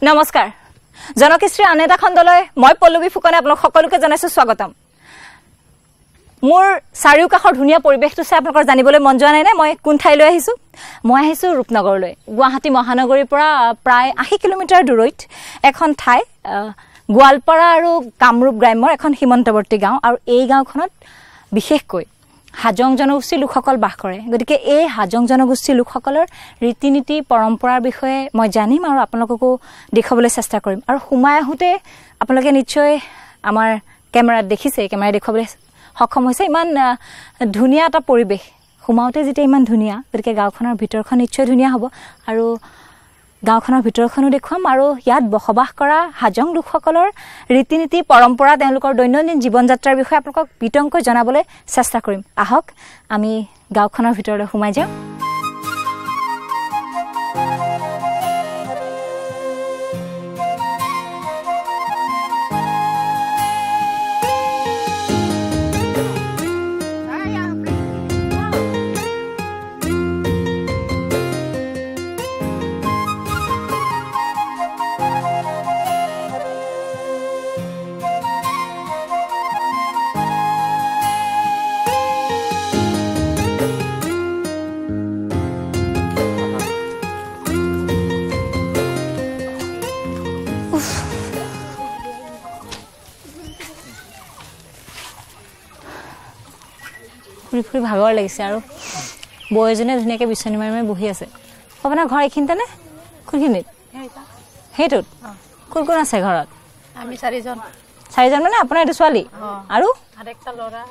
নমস্কাৰ জনকৃষ্টিৰ আন এটা খণ্ডলৈ মই পল্লৱী ফুকনে আপোনাক সকলোকে জনাইছো স্বাগতম মোৰ চাৰিওকাষৰ ধুনীয়া পৰিৱেশটো চাই আপোনালোকৰ জানিবলৈ মন যোৱা নাই নে মই কোন ঠাইলৈ আহিছো মই আহিছো ৰূপনগৰলৈ গুৱাহাটী মহানগৰীৰ পৰা প্ৰায় 80 কিলোমিটাৰ দূৰৈত এখন ঠাই গোৱালপাৰা আৰু কামৰূপ গ্ৰাম্যৰ এখন সীমান্তৱৰ্তী গাঁও আৰু এই গাঁওখনত বিশেষকৈ হাজং জনগোষ্ঠীৰ লোকসকল বাস কৰে গতিকে এই হাজং জনগোষ্ঠীৰ লোকসকলৰ ৰীতি-নীতি পৰম্পৰাৰ বিষয়ে মই জানিম আৰু আপোনালোককো দেখাবলৈ চেষ্টা কৰিম আৰু সোমাই আহোঁতে আপোনালোকে নিশ্চয় আমাৰ কেমেৰাত দেখিছে কেমেৰা দেখুৱাবলৈ সক্ষম হৈছে ইমান ধুনীয়া এটা পৰিৱেশ সোমাওঁতে যেতিয়া ইমান ধুনীয়া গতিকে গাঁওখনৰ ভিতৰখন নিশ্চয় ধুনীয়া হ'ব আৰু গাঁওখনৰ ভিতৰখনো দেখুৱাম আৰু ইয়াত বসবাস কৰা হাজং লোকসকলৰ ৰীতি-নীতি পৰম্পৰা তেওঁলোকৰ দৈনন্দিন জীৱন যাত্ৰাৰ বিষয়ে আপোনালোকক বিতংকৈ জনাবলৈ চেষ্টা কৰিম আহক আমি গাঁওখনৰ ভিতৰলৈ সোমাই যাওঁ ফুৰি ভাগৰ লাগিছে আৰু বয়জনে ধুনীয়াকৈ বিচনী মাৰি মাৰি বহি আছে আপোনাৰ ঘৰ এইখিনিতে নে কোনখিনিত সেইটোত কোন কোন আছে ঘৰত আমি চাৰিজন মানে আপোনাৰ এইটো ছোৱালী আৰু আৰেকটা লৰা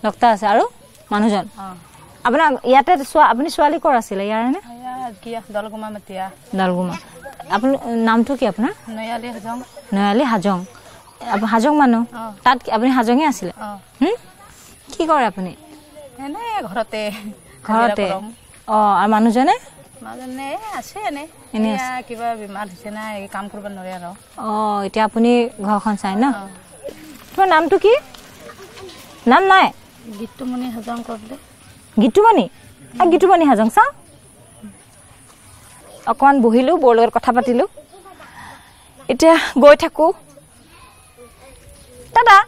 লগতা আছে আৰু মানুহজন আপোনাৰ ইয়াতে আপুনি ছোৱালী ক'ৰ আছিলে ইয়াৰ নে দলগুমা মাতিয়া দলগুমা আপুনি নামটো কি আপোনাৰ নয়ালি হাজং হাজং মানুহ তাত আপুনি হাজঙে আছিলে কি কৰে আপুনি এনে ঘৰতে আৰু মানুহজনে আছে এনে কিবা বেমাৰ হৈছে না কাম কৰিব নোৱাৰে আৰু এতিয়া আপুনি ঘৰখন চাই ন তোমাৰ নামটো কি নাম নাই গীতুমণি হাজং কৰিলে গীতুমণি হাজং চাওঁ অকণমান বহিলো বৰ লগত কথা পাতিলো এতিয়া গৈ থাকো দাদা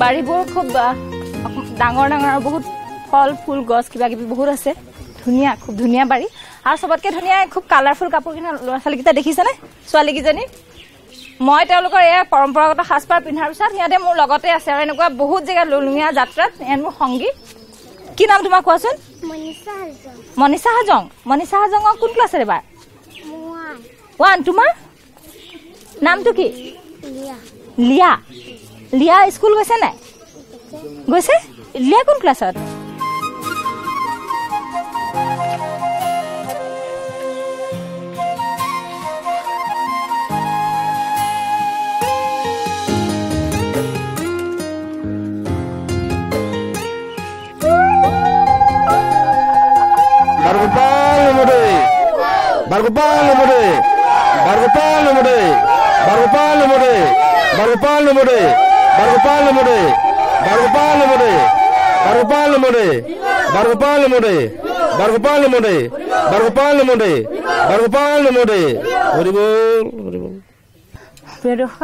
বাৰীবোৰ খুব ডাঙৰ ডাঙৰ আৰু বহুত ফল ফুল গছ কিবা কিবি বহুত আছে ধুনীয়া খুব ধুনীয়া বাৰী আৰু চবতকৈ ধুনীয়া খুব কালাৰফুল কাপোৰ কিনা ল'ৰা ছোৱালীকেইটা দেখিছেনে ছোৱালীকেইজনী মই তেওঁলোকৰ এয়া পৰম্পৰাগত সাজপাৰ পিন্ধাৰ পিছত সিহঁতে মোৰ লগতে আছে আৰু এনেকুৱা বহুত জেগাত লুলুঙীয়া যাত্ৰাত এন মোৰ সংগী কি নাম তোমাৰ কোৱাচোন মনিষা হাজং কোন ক্লাছত এবাৰ 1 তোমাৰ নামটো কি লিয়া স্কুল গৈছে নাই গৈছে লিয়া কোন ক্লাছত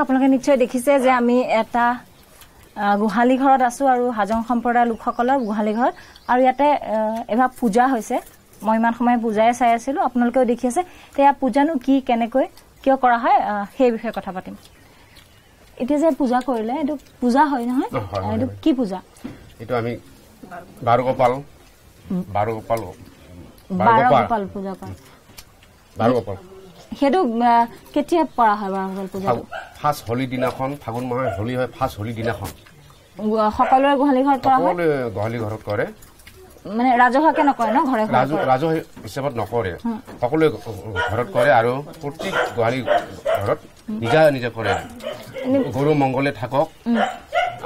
আপোনালোকে নিশ্চয় দেখিছে যে আমি এটা গোহালি ঘৰত আছো আৰু হাজং সম্প্ৰদায়ৰ লোকসকলৰ গোহালি ঘৰত আৰু ইয়াতে এভাগ পূজা হৈছে মই ইমান সময় পূজাই চাই আছিলো আপোনালোকেও দেখি আছে তেয়া পূজানো কি কেনেকৈ কিয় কৰা হয় সেই বিষয়ে কথা পাতিম এতিয়া যে পূজা কৰিলে এইটো পূজা হয় নহয় এইটো কি পূজা এইটো আমি বাৰুগোপাল বাৰগোপাল পূজা কৰে বাৰগোপাল সেইটো কেতিয়া পৰা হয় বাৰগোপাল পূজা ফাৰ্ষ্ট হোলি দিনাখন ফাগুন মাহৰ হোলি হয় ফাৰ্ষ্ট হোলি দিনাখন সকলোৰে গোহালি ঘৰত কৰা হয় সকলোৱে গোহালি ঘৰত কৰে মানে ৰাজহুৱাকে নকৰে ন ঘৰে ৰাজহুৱা হিচাপত নকৰে সকলোৱে ঘৰত কৰে আৰু প্ৰত্যেক গোহালি ঘৰত নিজা নিজে কৰে গৰু মংগলে থাকক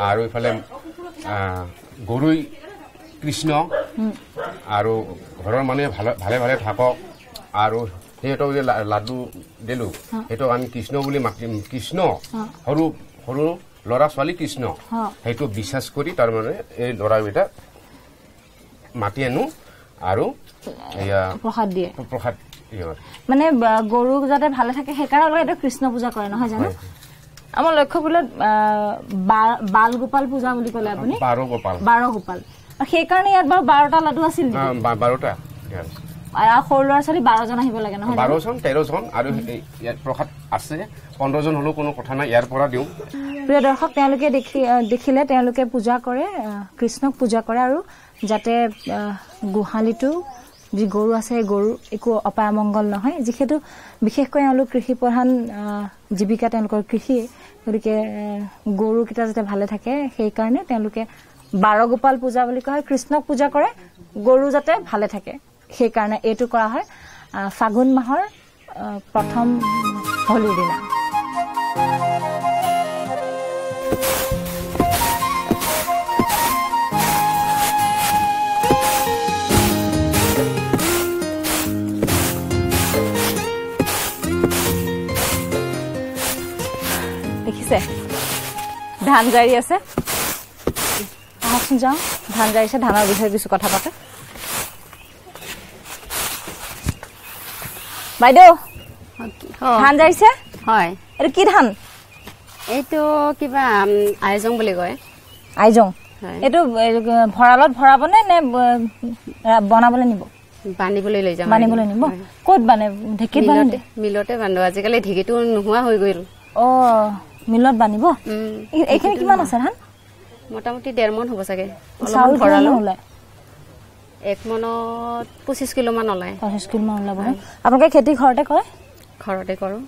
আৰু ইফালে গৰুই কৃষ্ণ আৰু ঘৰৰ মানুহে ভালে ভালে থাকক আৰু সিহঁতক যে লাডু দিলোঁ সেইটোক আমি কৃষ্ণ বুলি মাতিম কৃষ্ণ সৰু সৰু ল'ৰা ছোৱালী কৃষ্ণ সেইটো বিশ্বাস কৰি তাৰমানে এই ল'ৰাকেইটাক মাতি আনো আৰু প্ৰসাদ দিয়ে প্ৰসাদ মানে গৰু যাতে ভালে থাকে সেইকাৰণে এইটো কৃষ্ণ পূজা কৰে নহয় জানো আমাৰ লক্ষ্য কৰিলে বালগোপাল পূজা বুলি ক'লে আপুনি বাৰগোপাল সেইকাৰণে ইয়াত বাৰু 12টা লাডু আছিল 12টা আৰু সৰু ল'ৰা ছোৱালী 12জন আহিব লাগে নহয় 12জন 13জন আৰু ইয়াত প্ৰসাদ আছে 15জন হ'লেও কোনো কথা নাই ইয়াৰ পৰা দিওঁ প্ৰিয় দৰ্শক তেওঁলোকে দেখিলে তেওঁলোকে পূজা কৰে কৃষ্ণক পূজা কৰে আৰু যাতে গোহালিটো যি গৰু আছে গৰু একো অপায় মংগল নহয় যিহেতু বিশেষকৈ তেওঁলোক কৃষি প্ৰধান জীৱিকা তেওঁলোকৰ কৃষি গতিকে গৰুকেইটা যাতে ভালে থাকে সেইকাৰণে তেওঁলোকে বাৰগোপাল পূজা বুলি কয় কৃষ্ণক পূজা কৰে গৰু যাতে ভালে থাকে সেইকাৰণে এইটো কৰা হয় ফাগুন মাহৰ প্ৰথম হোলিৰ দিনা দেখিছে ধান জাৰি আছে আহকচোন যাওঁ ধান জাৰিছে ধানৰ বিষয়ে কিছু কথা পাতে বাইদেউ ধান জাৰিছে হয় এইটো কি ধান এইটো কিবা আইজং বুলি কয় আইজং এইটো ভঁৰালত ভৰাবনে নে বনাবলৈ নিব বান্ধিবলৈ লৈ যাম বান্ধিবলৈ নিব ক'ত বানে ঢেঁকীত বান্ধে মিলতে বান্ধো আজিকালি ঢেঁকীটো নোহোৱা হৈ গ'ল মিলত বান্ধিব এইখিনি কিমান আছে ধান মোটামুটি 1.5 মন হ'ব চাগে চাউল ভৰালো ওলাই 1 মনত 25 কিলো মান ওলাই 25 কিলো মান ওলাব আপোনালোকে খেতি ঘৰতে কৰে ঘৰতে কৰোঁ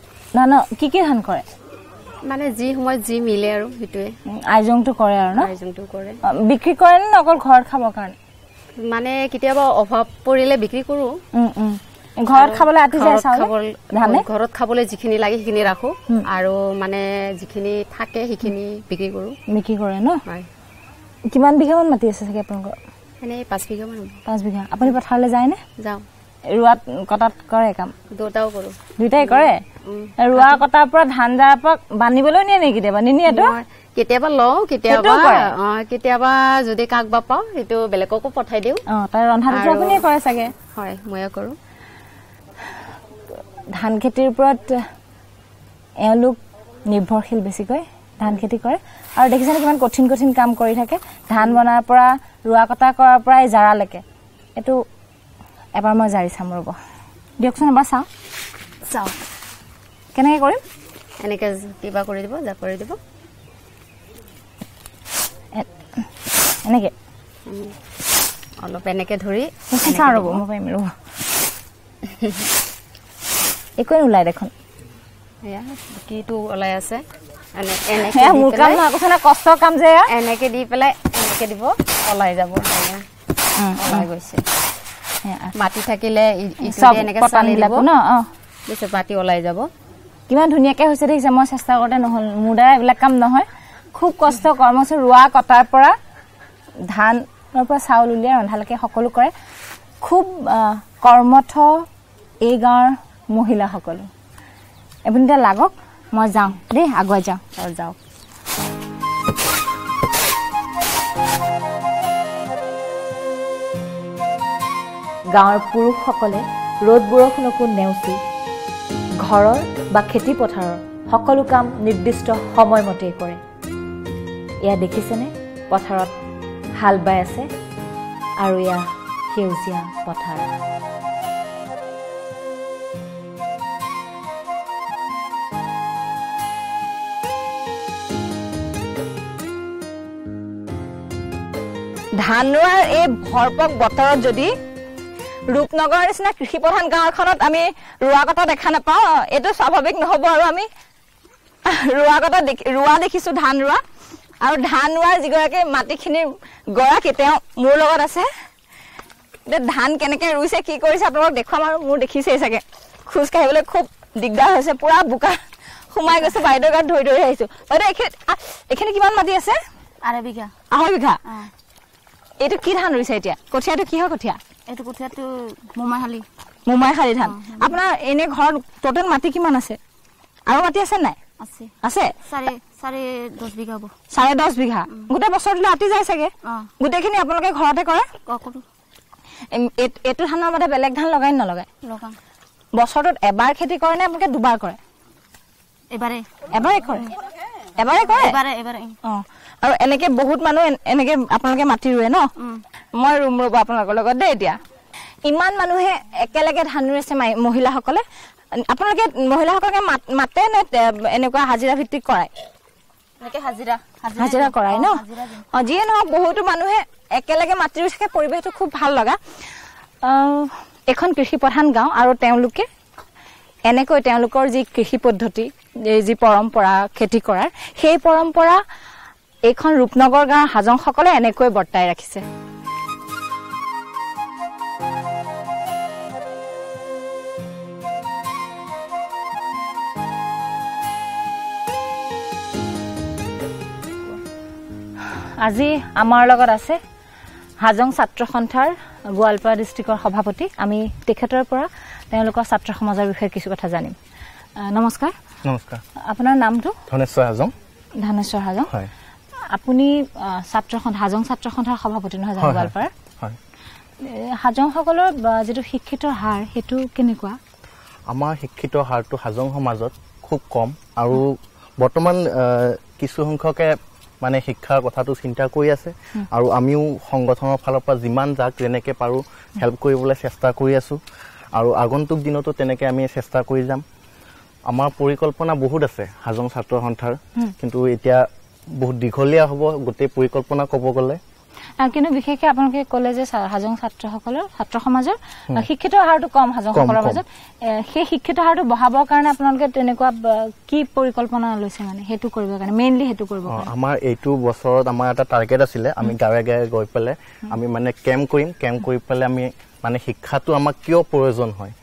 না কি ধান কৰে মানে যি সময়ত যি মিলে আৰু সেইটোৱে আইজংটো কৰে আৰু ন আইজংটো কৰে বিক্ৰী কৰে নে অকল ঘৰত খাবৰ কাৰণে মানে কেতিয়াবা অভাৱ পৰিলে বিক্ৰী কৰোঁ ঘৰত খাবলৈ আতি যায় চাউল ধানে ঘৰত খাবলৈ যিখিনি লাগে সেইখিনি ৰাখো আৰু মানে যিখিনি থাকে সেইখিনি বিক্ৰী কৰে ন হয় কিমান বিঘামান মাটি আছে চাগে আপোনালোকৰ মানে 5 বিঘা মান 5 বিঘা আপুনি পথাৰলৈ যায় নে যাওঁ ৰোৱাত কটাত কৰে কাম দুটাও কৰোঁ দুটাই কৰে ৰোৱা কটাৰ পৰা ধান জাৰাৰ পৰা বান্ধিবলৈ নিয়ে নেকি কেতিয়াবা নিনিয়েতো কেতিয়াবা লওঁ কেতিয়াবা যদি কাক বা পাওঁ সেইটো বেলেগকো পঠাই দিওঁ তাৰ ৰন্ধাটো আপুনিয়ে কৰে চাগে হয় ময়ে কৰোঁ ধান খেতিৰ ওপৰত এওঁলোক নিৰ্ভৰশীল বেছিকৈ ধান খেতি কৰে আৰু দেখিছেনে কিমান কঠিন কঠিন কাম কৰি থাকে ধান বনাৰ পৰা ৰোৱা কটা কৰাৰ পৰা জাৰালৈকে এইটো এবাৰ মই জাৰি চাম ৰ'ব দিয়কচোন এবাৰ চাওঁ কেনেকৈ কৰিম এনেকৈ কিবা কৰি দিব যা কৰি দিব এনেকৈ অলপ এনেকৈ ধৰি চাওঁ ৰ'ব মই পাৰিম ৰ'ব একোৱে নোলায় দেখোন কিটো ওলাই আছে মোৰ কাম নহয় কৈছে কষ্টৰ কাম যে এনেকৈ দি পেলাই এনেকৈ দিব ওলাই যাব ওলাই গৈছে মাটি থাকিলে এনেকৈ চালি দিব ন মাটি ওলাই যাব কিমান ধুনীয়াকৈ হৈছে দেখিছে মই চেষ্টা কৰোঁতে নহ'ল মোৰ দ্বাৰা এইবিলাক কাম নহয় খুব কষ্ট কৰ্মচাৰী ৰোৱা কটাৰ পৰা ধানৰ পৰা চাউল উলিয়াই ৰন্ধালৈকে সকলো কৰে খুব কৰ্মঠ এই গাঁৱৰ মহিলাসকলো আপুনি এতিয়া লাগক মই যাওঁ দেই আগুৱাই যাওঁ গাঁৱৰ পুৰুষসকলে ৰ'দ বৰষুণকো নেওচি ঘৰৰ বা খেতি পথাৰৰ সকলো কাম নিৰ্দিষ্ট সময়মতেই কৰে এয়া দেখিছেনে পথাৰত হাল বাই আছে আৰু এয়া সেউজীয়া পথাৰ ধান ৰোৱাৰ এই ভৰপক বতৰত যদি ৰূপনগৰৰ নিচিনা কৃষি প্ৰধান গাঁও এখনত আমি ৰোৱা কটা দেখা নাপাওঁ এইটো স্বাভাৱিক নহ'ব আৰু আমি ৰোৱা দেখিছোঁ ধান ৰোৱা আৰু ধান ৰোৱাৰ যিগৰাকী মাটিখিনিৰ গৰাকী তেওঁ মোৰ লগত আছে ধান কেনেকৈ ৰুইছে কি কৰিছে আপোনালোকক দেখুৱাম আৰু মোৰ দেখিছেই চাগে খোজ কাঢ়িবলৈ খুব দিগদাৰ হৈছে পুৰা বোকা সোমাই গৈছে বাইদেউৰ গাত ধৰি আহিছোঁ বাইদেউ এইখিনি কিমান মাটি আছে 2.5 বিঘা 2.5 বিঘা এইটো কি ধান ৰুইছে এতিয়া কঠীয়াটো কিহৰ কঠীয়া এইটো কঠীয়াটো মোমাইশালী ধান আপোনাৰ এনে ঘৰত টোটেল মাটি কিমান আছে আৰু মাটি আছে নাই আছে 10 বিঘা হ'ব 10.5 বিঘা গোটেই বছৰটো আতি যায় চাগে গোটেইখিনি আপোনালোকে ঘৰতে কৰে এইটো ধানৰ মতে বেলেগ ধান লগাই নলগাই বছৰটোত এবাৰ খেতি কৰে নে আপোনালোকে দুবাৰ কৰে এবাৰে কৰে আৰু এনেকে বহুত মানুহ এনেকে আপোনালোকে মাটি ৰুৱে ন মই ৰুম ৰ'ব আপোনালোকৰ লগত দেই এতিয়া ইমান মানুহে একেলগে ধান ৰুইছে মহিলাসকলে আপোনালোকে মহিলাসকলকে মাতে নে এনেকুৱা হাজিৰা ভিত্তিক কৰাই হাজিৰা কৰাই ন যিয়ে নহওক বহুতো মানুহে একেলগে মাটি ৰুই থাকে পৰিৱেশটো খুব ভাল লগা এখন কৃষি প্ৰধান গাঁও আৰু তেওঁলোকে এনেকৈ তেওঁলোকৰ যি কৃষি পদ্ধতি যি পৰম্পৰা খেতি কৰাৰ সেই পৰম্পৰা এইখন ৰূপনগৰ গাঁৱৰ হাজংসকলে এনেকৈ বৰ্তাই ৰাখিছে আজি আমাৰ লগত আছে হাজং ছাত্ৰ সন্থাৰ গোৱালপাৰা ডিষ্ট্ৰিক্টৰ সভাপতি আমি তেখেতৰ পৰা তেওঁলোকৰ ছাত্ৰ সমাজৰ বিষয়ে কিছু কথা জানিম নমস্কাৰ আপোনাৰ নামটো ধনেশ্বৰ হাজং হয় আপুনি হাজং ছাত্ৰ সন্থাৰ সভাপতি নহয় জানো গোৱালপাৰা হয় হাজংসকলৰ যেটো শিক্ষিতৰ হাৰ হেতু কেনেকুৱা আমাৰ শিক্ষিতৰ হাৰটো হাজং সমাজত খুব কম আৰু বৰ্তমান কিছু সংখ্যকে মানে শিক্ষাৰ কথাটো চিন্তা কৰি আছে আৰু আমিও সংগঠনৰ ফালৰ পৰা যিমান যাক যেনেকৈ পাৰোঁ হেল্প কৰিবলৈ চেষ্টা কৰি আছোঁ আৰু আগন্তুক দিনতো তেনেকৈ আমি চেষ্টা কৰি যাম আমাৰ পৰিকল্পনা বহুত আছে হাজং ছাত্ৰ সন্থাৰ কিন্তু এতিয়া বহুত দীঘলীয়া হ'ব গোটেই পৰিকল্পনা ক'ব গ'লে কিন্তু বিশেষকৈ আপোনালোকে ক'লে যে হাজং ছাত্ৰ সমাজৰ শিক্ষিতৰ হাৰটো কম হাজংসকলৰ মাজত সেই শিক্ষিত হাৰটো বঢ়াবৰ কাৰণে আপোনালোকে তেনেকুৱা কি পৰিকল্পনা লৈছে মানে সেইটো কৰিবৰ কাৰণে মেইনলি সেইটো কৰিব আমাৰ এইটো বছৰত আমাৰ এটা টাৰ্গেট আছিলে আমি গাঁৱে গাঁৱে গৈ পেলাই আমি মানে কেম্প কৰি পেলাই আমি মানে শিক্ষাটো আমাক কিয় প্ৰয়োজন হয়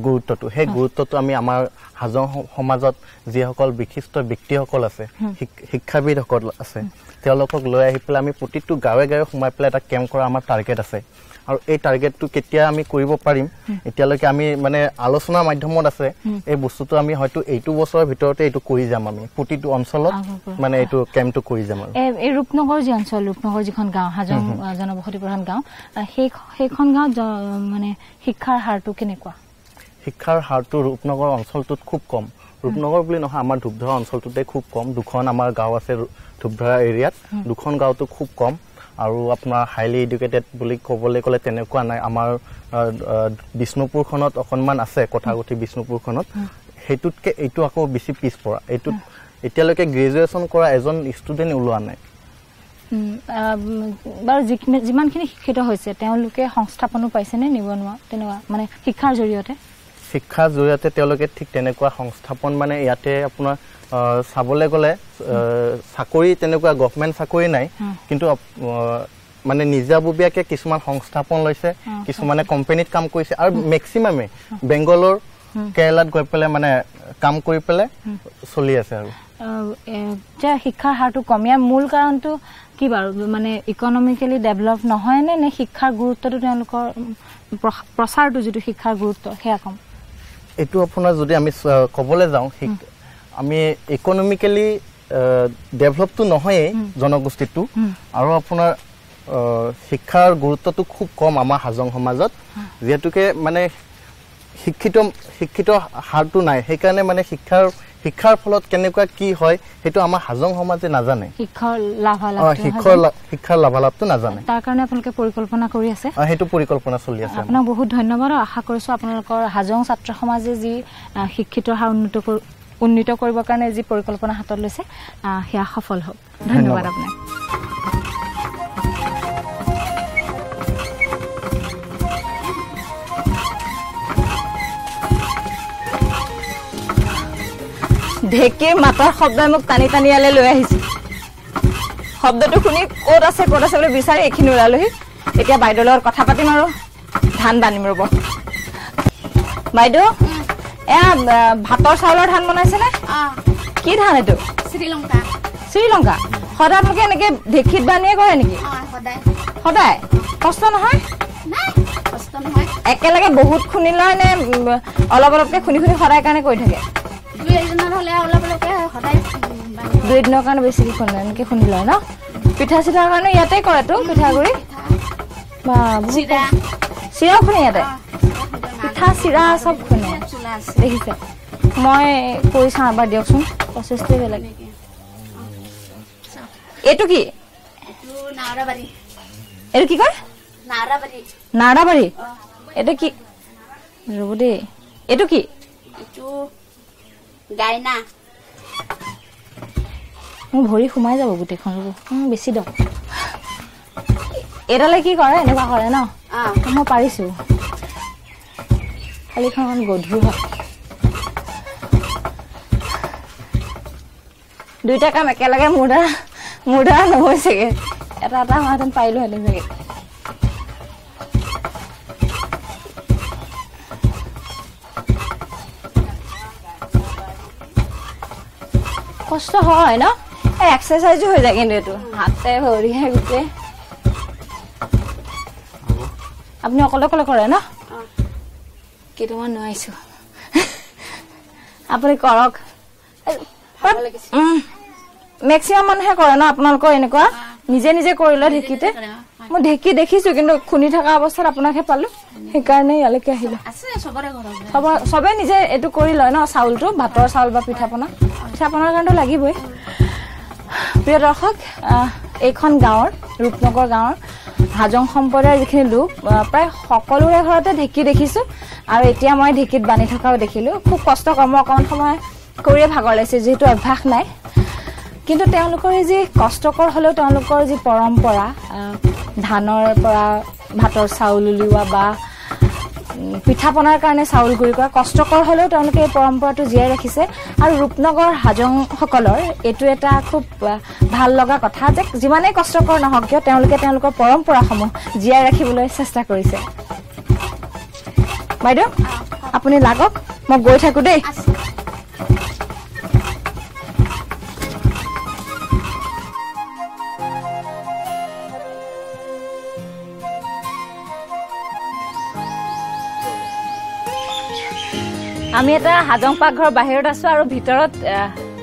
গুৰুত্বটো সেই গুৰুত্বটো আমি আমাৰ হাজং সমাজত যিসকল বিশিষ্ট ব্যক্তিসকল আছে শিক্ষাবিদসকল আছে তেওঁলোকক লৈ আহি পেলাই আমি প্ৰতিটো গাঁৱে গাঁৱে সোমাই পেলাই এটা কেম্প কৰা আমাৰ টাৰ্গেট আছে আৰু এই টাৰ্গেটটো কেতিয়া আমি কৰিব পাৰিম এতিয়ালৈকে আমি মানে আলোচনাৰ মাধ্যমত আছে এই বস্তুটো আমি হয়তো এইটো বছৰৰ ভিতৰতে এইটো কৰি যাম আমি প্ৰতিটো অঞ্চলত মানে এইটো কেম্পটো কৰি যাম আৰু এই ৰূপনগৰ যি অঞ্চল ৰূপনগৰ যিখন গাঁও হাজং জনবসতি প্ৰধান গাঁও সেইখন গাঁৱত মানে শিক্ষাৰ হাৰটো কেনেকুৱা শিক্ষাৰ হাৰটো ৰূপনগৰ অঞ্চলটোত খুব কম ৰূপনগৰ বুলি নহয় আমাৰ ধূপধৰা অঞ্চলটোতে খুব কম দুখন আমাৰ গাঁও আছে ধূপধৰা এৰিয়াত দুখন গাঁওটো খুব কম আৰু আপোনাৰ হাইলি এডুকেটেড বুলি ক'বলৈ গ'লে তেনেকুৱা নাই আমাৰ বিষ্ণুপুৰখনত অকণমান আছে কথাগুটি বিষ্ণুপুৰখনত সেইটোতকৈ এইটো আকৌ বেছি পিছপৰা এইটোত এতিয়ালৈকে গ্ৰেজুৱেশ্যন কৰা এজন ষ্টুডেণ্ট ওলোৱা নাই বাৰু যিমানখিনি শিক্ষিত হৈছে তেওঁলোকে সংস্থাপনো পাইছেনে নিবনুৱা তেনেকুৱা মানে শিক্ষাৰ জৰিয়তে তেওঁলোকে ঠিক তেনেকুৱা সংস্থাপন মানে ইয়াতে আপোনাৰ চাবলৈ গ'লে চাকৰি তেনেকুৱা গভমেণ্ট চাকৰি নাই কিন্তু মানে নিজাববীয়াকৈ কিছুমান সংস্থাপন লৈছে কিছুমানে কোম্পানীত কাম কৰিছে আৰু মেক্সিমামে বেংগলৰ কেৰেলাত গৈ পেলাই মানে কাম কৰি পেলাই চলি আছে আৰু শিক্ষাৰ হাৰটো কমিয়াৰ মূল কাৰণটো কি বাৰু মানে ইকনমিকেলি ডেভেলপ নহয় নে শিক্ষাৰ গুৰুত্বটো তেওঁলোকৰ প্ৰচাৰটো যিটো শিক্ষাৰ গুৰুত্ব সেয়া কম এইটো আপোনাৰ যদি আমি ক'বলৈ যাওঁ আমি ইকনমিকেলি ডেভেলপটো নহয়েই জনগোষ্ঠীটো আৰু আপোনাৰ শিক্ষাৰ গুৰুত্বটো খুব কম আমাৰ হাজং সমাজত যিহেতুকে মানে শিক্ষিত হাৰটো নাই সেইকাৰণে মানে শিক্ষাৰ ফলত কেনেকুৱা কি হয় সেইটো আমাৰ হাজং সমাজে নাজানে শিক্ষাৰ লাভালাভটো নাজানে তাৰ কাৰণে আপোনালোকে পৰিকল্পনা কৰি আছে সেইটো পৰিকল্পনা চলি আছে আপোনাক বহুত ধন্যবাদ আশা কৰিছো আপোনালোকৰ হাজং ছাত্ৰ সমাজে যি শিক্ষিতৰ হাৰ উন্নীত কৰিবৰ কাৰণে যি পৰিকল্পনা হাতত লৈছে সেয়া সফল হওক ধন্যবাদ আপোনাক ঢেঁকীৰ মাতৰ শব্দই মোক টানি টানি ইয়ালৈ লৈ আহিছে শব্দটো শুনি ক'ত আছে বুলি বিচাৰি এইখিনি ওলালোহি এতিয়া বাইদেউৰ লগত কথা পাতিম আৰু ধান বানিম ৰ'ব বাইদেউ এয়া ভাতৰ চাউলৰ ধান বনাইছেনে কি ধান এইটো শ্ৰীলংকা সদায় আপোনালোকে এনেকে ঢেঁকীত বানিয়ে কৰে নেকি সদায় কষ্ট নহয় একেলগে বহুত খুন্দি লয় নে অলপ অলপকে খুন্দি সদায় কাৰণে কৰি থাকে 2 দিনৰ কাৰণে বেছিকে খুন্দে এনেকে খুন্দি লয় ন পিঠা চিঠাৰ কাৰণে ইয়াতে কৰেতো পিঠাগুৰি চিৰাও খুন্দে ইয়াতে পিঠা চিৰা চব খুন্দে দেখিছে মই কৰি চাওঁ এবাৰ দিয়কচোন প্ৰচেছটো বেলেগ এইটো কি এইটো কি কয় নাৰাবাৰী এইটো কি ৰ'ব দেই এইটো কি গাইনা মোৰ ভৰি সোমাই যাব গোটেইখন ৰ'ব বেছি দম এডালে কি কৰে এনেকুৱা কৰে ন মই পাৰিছো খালিখন গধুৰ হয় দুইটা কাম একেলগে মোৰ দ্বাৰা নহৈছেগে এটা হোৱাহেঁতেন পাৰিলোহেঁতেন চাগে কষ্ট হয় ন এক্সাৰচাইজো হৈ যায় কিন্তু এইটো হাতে ভৰিহে গোটেই আপুনি অকলে কৰে ন কেইটামান নোৱাৰিছো আপুনি কৰক মেক্সিমাম মানুহে কৰে ন আপোনালোকৰ এনেকুৱা নিজে নিজে কৰিলে ঢেঁকীতে মই ঢেঁকী দেখিছো কিন্তু খুন্দি থকা অৱস্থাত আপোনাকহে পালো সেইকাৰণে ইয়ালৈকে আহিলো চবে নিজে এইটো কৰি লয় ন চাউলটো ভাতৰ চাউল বা পিঠাপনাৰ কাৰণেতো লাগিবই প্ৰিয় দৰ্শক এইখন গাঁৱৰ ৰূপনগৰ গাঁৱৰ হাজং সম্প্ৰদায়ৰ যিখিনি লোক প্ৰায় সকলোৰে ঘৰতে ঢেঁকী দেখিছো আৰু এতিয়া মই ঢেঁকীত বানি থকাও দেখিলো খুব কষ্ট কৰ্ম অকণমান সময় কৰিয়ে ভাগৰ লাগিছে যিহেতু অভ্যাস নাই কিন্তু তেওঁলোকৰ যি কষ্টকৰ হ'লেও তেওঁলোকৰ যি পৰম্পৰা ধানৰ পৰা ভাতৰ চাউল উলিওৱা বা পিঠাপনাৰ কাৰণে চাউল গুৰি কৰা কষ্টকৰ হ'লেও তেওঁলোকে এই পৰম্পৰাটো জীয়াই ৰাখিছে আৰু ৰূপনগৰ হাজংসকলৰ এইটো এটা খুব ভাল লগা কথা যে যিমানেই কষ্টকৰ নহওক কিয় তেওঁলোকে তেওঁলোকৰ পৰম্পৰাসমূহ জীয়াই ৰাখিবলৈ চেষ্টা কৰিছে বাইদেউ আপুনি লাগক মই গৈ থাকো দেই আমি এটা হাজং পাকঘৰৰ বাহিৰত আছো আৰু ভিতৰত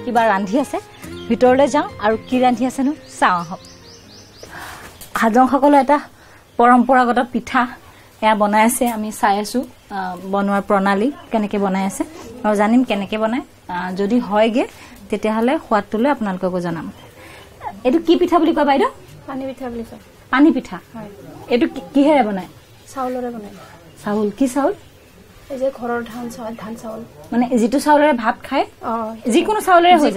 কিবা ৰান্ধি আছে ভিতৰলৈ যাওঁ আৰু কি ৰান্ধি আছেনো চাওঁ আহক হাজংসকলৰ এটা পৰম্পৰাগত পিঠা এয়া বনাই আছে আমি চাই আছো বনোৱাৰ প্ৰণালী কেনেকৈ বনাই আছে আৰু জানিম কেনেকৈ বনায় যদি হয়গে তেতিয়াহ'লে সোৱাদটোলৈ আপোনালোককো জনাম এইটো কি পিঠা বুলি কয় বাইদেউ পানী পিঠা বুলি কয় পানী পিঠা এইটো কিহেৰে বনায় চাউলৰে বনায় চাউল কি চাউল এই যে ঘৰৰ ধান চাউল মানে যিটো চাউলেৰে ভাত খায় যিকোনো চাউলেৰে হৈ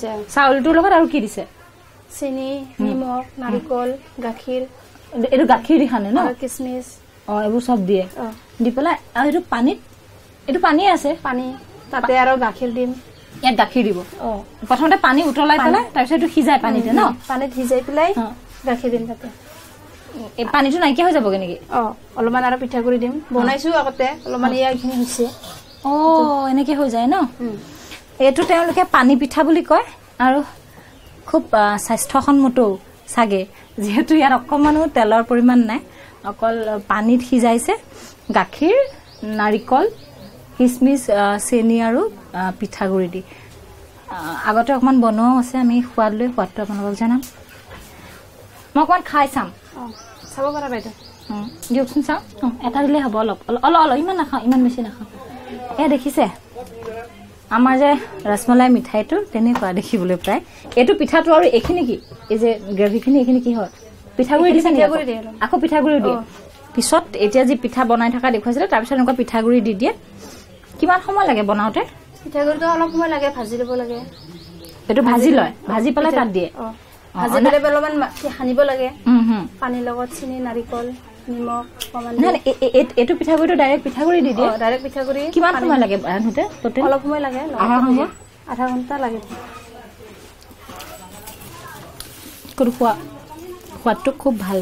যায় চাউলটোৰ লগত আৰু কি দিছে চেনি নিমখ নাৰিকল গাখীৰ এইটো গাখীৰ দি খানে ন কিচমিচ এইবোৰ চব দিয়ে দি পেলাই আৰু এইটো পানী আছে পানী তাতে আৰু গাখীৰ দিম ইয়াত গাখীৰ দিব প্ৰথমতে পানী উতলাই পেলাই তাৰপিছত এইটো সিজাই পানীতে ন পানীত সিজাই পেলাই গাখীৰ দিম তাতে এই পানীটো নাইকিয়া হৈ যাবগে নেকি অলপমান আৰু পিঠাগুৰি দিম বনাইছো আগতে অলপমান এইখিনি হৈছে এনেকে হৈ যায় ন এইটো তেওঁলোকে পানী পিঠা বুলি কয় আৰু খুব স্বাস্থ্যসন্মতও চাগে যিহেতু ইয়াত অকণমানো তেলৰ পৰিমাণ নাই অকল পানীত সিজাইছে গাখীৰ নাৰিকল কিচমিচ চেনি আৰু পিঠাগুৰি দি আগতে অকণমান বনোৱাও আছে আমি সোৱাদটো আপোনালোকক জনাম মই অকণমান খাই চাম চাব পাৰা বাইদেউ দিয়কচোন চাওঁ এটা দিলেই হ'ব অলপ অলপ ইমান নাখাওঁ ইমান বেছি নাখাওঁ এয়া দেখিছে আমাৰ যে ৰসমলাই মিঠাইটো তেনেকুৱা দেখিবলৈ প্ৰায় এইটো পিঠাটো আৰু এইখিনি কি এই যে গ্ৰেভিখিনি এইখিনি কি হয় পিঠাগুৰি দিছে আকৌ পিঠাগুৰি দিয়ে পিছত এতিয়া যি পিঠা বনাই থকা দেখুৱাইছিলে তাৰপিছত এনেকুৱা পিঠাগুৰি দি দিয়ে কিমান সময় লাগে বনাওঁতে পিঠাগুৰিটো অলপ সময় লাগে ভাজি ল'ব লাগে এইটো ভাজি লয় ভাজি পেলাই তাত দিয়ে ভাজি পেলাই অলপমান সানিব লাগে পানীৰ লগত চেনি নাৰিকল নিমখ এইটো পিঠাগুৰিটো ডাইৰেক্ট পিঠাগুৰি দি দিয়ে ডাইৰেক্ট পিঠাগুৰি কিমান সময় লাগে ৰান্ধোতে অলপ সময় লাগে আধা ঘণ্টা লাগিব কোনো সোৱাদটো খুব ভাল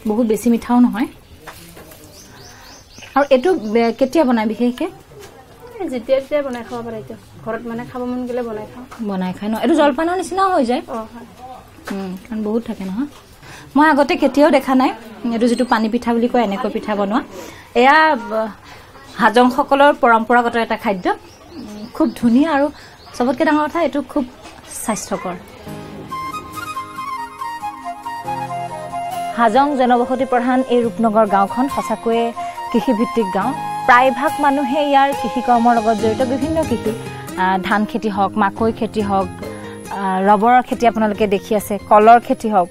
বহুত বেছি মিঠাও নহয় আৰু এইটো কেতিয়া বনাই বিশেষকৈ যেতিয়া যেতিয়া বনাই খাব পাৰে এইটো ঘৰত মানে খাব মন গ'লে বনাই খায় ন এইটো জলপানৰ নিচিনাও হৈ যায় হয় কাৰণ বহুত থাকে নহয় মই আগতে কেতিয়াও দেখা নাই এইটো যিটো পানী পিঠা বুলি কয় এনেকৈ পিঠা বনোৱা এয়া হাজংসকলৰ পৰম্পৰাগত এটা খাদ্য খুব ধুনীয়া আৰু চবতকৈ ডাঙৰ কথা এইটো খুব স্বাস্থ্যকৰ হাজং জনবসতি প্ৰধান এই ৰূপনগৰ গাঁওখন সঁচাকৈয়ে কৃষিভিত্তিক গাঁও প্ৰায়ভাগ মানুহে ইয়াৰ কৃষি কৰ্মৰ লগত জড়িত বিভিন্ন কৃষি ধান খেতি হওক মাকৈ খেতি হওক ৰবৰৰ খেতি আপোনালোকে দেখি আছে কলৰ খেতি হওক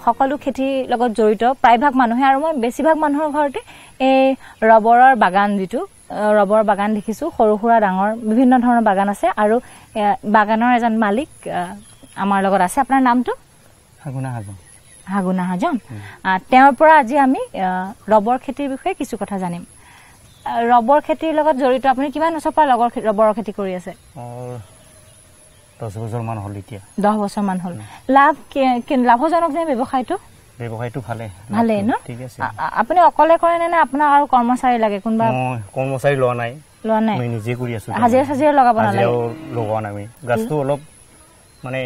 সকলো খেতিৰ লগত জড়িত প্ৰায়ভাগ মানুহে আৰু মই বেছিভাগ মানুহৰ ঘৰতে এই ৰবৰৰ বাগান যিটো ৰবৰ বাগান দেখিছোঁ সৰু সুৰা ডাঙৰ বিভিন্ন ধৰণৰ বাগান আছে আৰু বাগানৰ এজন মালিক আমাৰ লগত আছে আপোনাৰ নামটো হাগুনা হাজন তেওঁৰ পৰা আজি আমি ৰবৰ খেতিৰ বিষয়ে কিছু কথা জানিম ৰবৰ খেতিৰ লগত জড়িত আপুনি কিমান বছৰ পৰা ৰবৰৰ খেতি কৰি আছে 10 বছৰ মান হ'ল এতিয়া 10 বছৰ মান হ'ল লাভজনক যে ব্যৱসায়টো ভালে ন ঠিক আছে আপুনি অকলে কৰে নে আপোনাৰ আৰু কৰ্মচাৰী লাগে কোনবা কৰ্মচাৰী লোৱা নাই মই নিজে কৰি আছো হাজিৰা লগাব নালাগে লগোৱা নাই আমি গাছটো অলপ মানে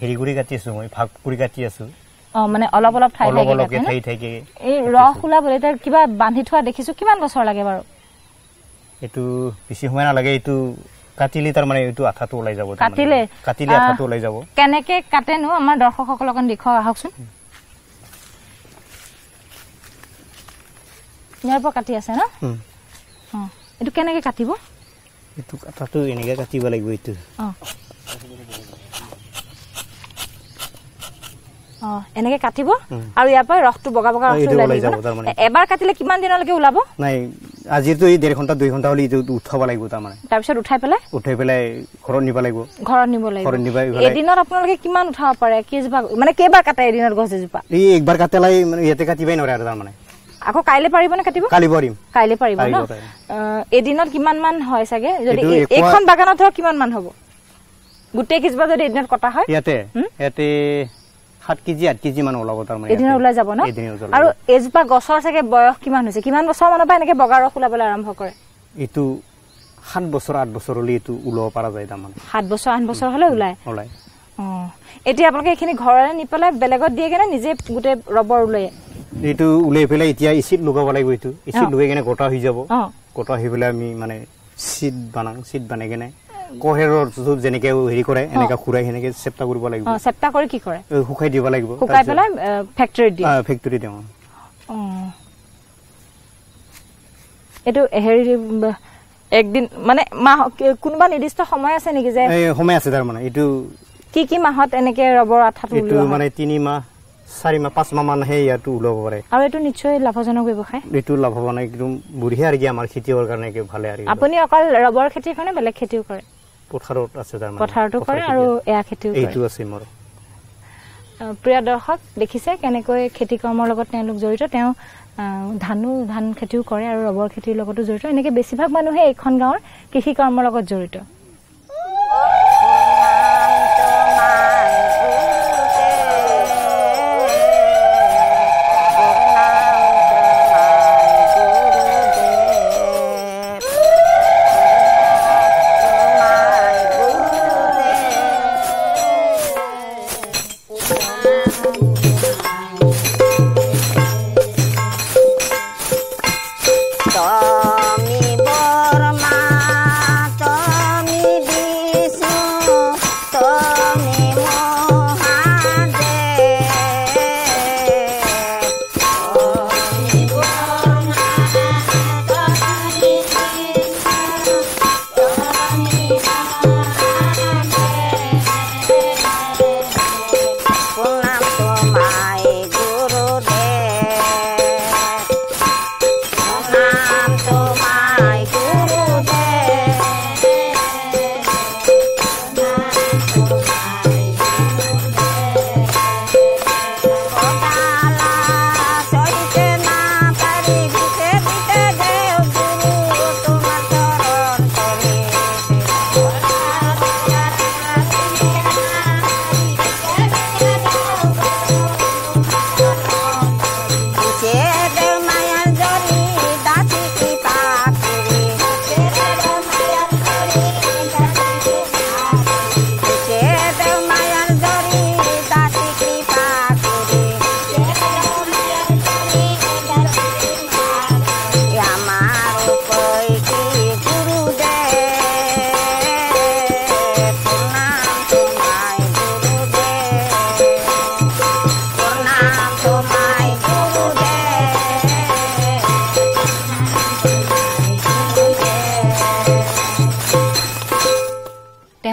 হেৰি কৰি কাটি আছো মই ভাগ কৰি কাটি আছো মানে অলপ ঠাই থাকে এই ৰস ওলাবলৈ তাৰ কিবা বান্ধি থোৱা দেখিছো কিমান বছৰ লাগে বাৰু এইটো বেছি সময় নালাগে এইটো কাটিলে তাৰ মানে এইটো আঠাটো ওলাই যাব কাটিলে আঠাটো ওলাই যাব কেনেকে কাটেনো আমাৰ দৰ্শকসকলক দেখুৱাওক আহকচোন ইয়াৰ পৰা কাটি আছে ন এইটো কেনেকে কাটিব এইটো আঠাটো এনেকে কাটিব লাগিব এইটো এনেকে কাটিব আৰু ইয়াৰ পৰা ৰসটো বগা বগা ওলাই যাব এবাৰ কাটিলে কিমান দিনলৈকে ওলাব নাই আজিতো এই 1.5 ঘণ্টা 2 ঘণ্টা হলি উঠাব লাগিব তাৰ মানে তাৰপিছত উঠাই পেলাই ঘৰত নিব লাগিব এদিনত আপোনালোকে কিমান উঠাব পাৰে কেইজোপা মানে কেইবাৰ কাটে এদিনত গছ এজোপা এই একবাৰ কাটেলাই মানে ইয়াতে কাটিবই নোৱাৰে আৰু তাৰ মানে আকৌ কাইলে পাৰিব নে কাটিব কাইলে পাৰিব ন এদিনত কিমান মান হয় চাগে যদি এখন বাগানত ধৰ কিমান মান হ'ব গোটেই কেইজোপা যদি এদিনত কটা হয় ইয়াতে 7 কেজি 8 কেজি মান ওলাব তাৰ মানে এদিনত ওলাই যাব ন আৰু এজোপা গছৰ চাগে বয়স কিমান হৈছে কিমান বছৰ মানৰ পৰা এনেকে বগা ৰস ওলাবলৈ আৰম্ভ কৰে এইটো 7 বছৰ 8 বছৰ হলে এইটো ওলাব পৰা যায় তাৰ মানে 7 বছৰ 8 বছৰ হলে ওলাই এতিয়া আপোনালোকে এইখিনি ঘৰৰে নি পেলাই বেলেগত দিয়ে কেনে নিজে গোটেই ৰবৰ ওলাই এইটো উলাই পেলাই এতিয়া ইচিট লগাব লাগিব এইটো ইচিট লগাই কেনে গোটা হৈ যাব গোটা হৈ পেলাই আমি মানে সিট বানাই কেনে কোহেৰৰ যেনেকে হেৰি কৰে এনেকা খুৰাই হেনেকে চেপ্তা কৰিব লাগিব চেপ্তা কৰি কি কৰে শুকাই দিব লাগিব শুকাই পেলাই ফেক্টৰি দিও এটো হেৰি একদিন মানে কোনবা নিৰ্দিষ্ট সময় আছে নেকি যে সময় আছে তাৰ মানে এটো কি মাহত এনেকে ৰবৰ আঠাটো এটো মানে 3 মাহ 4 মাহ 5 মাহ মান হে ইয়াটো উলাব পাৰে আৰু এটো নিশ্চয় লাভজনক ব্যৱসায় এটো লাভৱান একদম বঢ়িয়া আৰু কি আমাৰ খেতিৰ কাৰণে কি ভালে আৰু আপুনি অকল ৰবৰ খেতি কৰে বেলেগ খেতিও কৰে পথাৰত আছে তাৰ মানে পথাৰটো কৰে আৰু এয়া খেতিও কৰে এইটো আছে মোৰ প্ৰিয় দৰ্শক দেখিছে কেনেকৈ খেতি কৰ্মৰ লগত তেওঁলোক জড়িত তেওঁ ধান খেতিও কৰে আৰু ৰবৰ খেতিৰ লগতো জড়িত এনেকে বেছিভাগ মানুহে এইখন গাঁৱৰ কৃষি কৰ্মৰ লগত জড়িত Tomi Borma, Tomi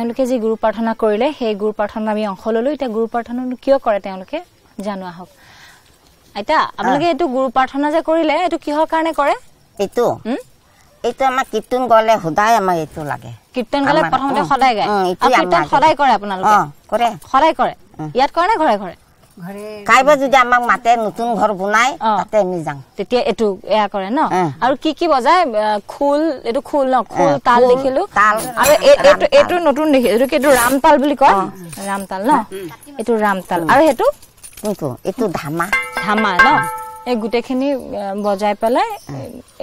তেওঁলোকে যি গুৰু প্ৰাৰ্থনা কৰিলে সেই গুৰু প্ৰাৰ্থনা আমি অংশ ললো এতিয়া গুৰু প্ৰাৰ্থনা কিয় কৰে তেওঁলোকে জানো আহক আইতা আপোনালোকে এইটো গুৰু প্ৰাৰ্থনা যে কৰিলে এইটো কিহৰ কাৰণে কৰে এইটো আমাৰ কীৰ্তন গলে সদায় আমাক এইটো লাগে কীৰ্তন গলে প্ৰথমতে সদায় গায় কীৰ্তন সদায় কৰে আপোনালোকে কৰে সদায় কৰে ইয়াত কৰে নে ঘৰে ঘৰে কাইবা যদি আমাক মাতে নতুন ঘৰ বনাই তাতে আমি যাওঁ তেতিয়া এইটো এয়া কৰে ন আৰু কি কি বজায় খোল এইটো খোল ন খোল তাল দেখিলো আৰু এইটো নতুন দেখি এইটো ৰামতাল বুলি কয় ৰামতাল ন এইটো ৰামতাল আৰু সেইটো কোনটো এইটো ধামা ধামা ন এই গোটেইখিনি বজাই পেলাই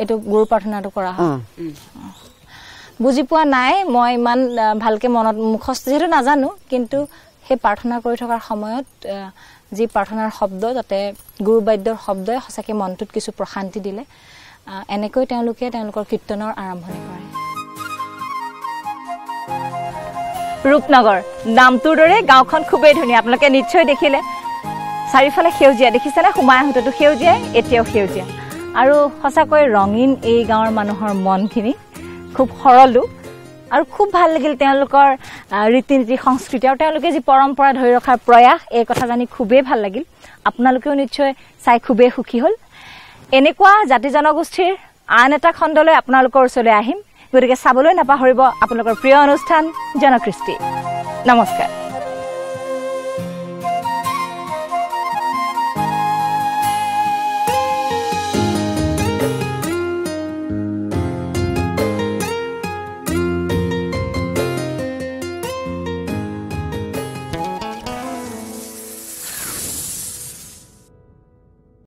এইটো গুৰু প্ৰাৰ্থনাটো কৰা হয় বুজি পোৱা নাই মই ইমান ভালকে মনত মুখস্থ যেটো নাজানো কিন্তু সেই প্ৰাৰ্থনা কৰি থকাৰ সময়ত যি প্ৰাৰ্থনাৰ শব্দ তাতে গুৰু বাদ্যৰ শব্দই সঁচাকে মনটোত কিছু প্ৰশান্তি দিলে এনেকৈ তেওঁলোকে তেওঁলোকৰ কীৰ্তনৰ আৰম্ভণি কৰে ৰূপনগৰ নামটোৰ দৰে গাঁওখন খুবেই ধুনীয়া আপোনালোকে নিশ্চয় দেখিলে চাৰিফালে সেউজীয়া দেখিছেনে সোমাই আহোঁতেতো সেউজীয়াই এতিয়াও সেউজীয়া আৰু সঁচাকৈ ৰঙীন এই গাঁৱৰ মানুহৰ মনখিনি খুব সৰলো আৰু খুব ভাল লাগিল তেওঁলোকৰ ৰীতি নীতি সংস্কৃতি আৰু তেওঁলোকে যি পৰম্পৰা ধৰি ৰখাৰ প্ৰয়াস এই কথা জানি খুবেই ভাল লাগিল আপোনালোকেও নিশ্চয় চাই খুবেই সুখী হ'ল এনেকুৱা জাতি জনগোষ্ঠীৰ আন এটা খণ্ডলৈ আপোনালোকৰ ওচৰলৈ আহিম গতিকে চাবলৈ নাপাহৰিব আপোনালোকৰ প্ৰিয় অনুষ্ঠান জনকৃষ্টি নমস্কাৰ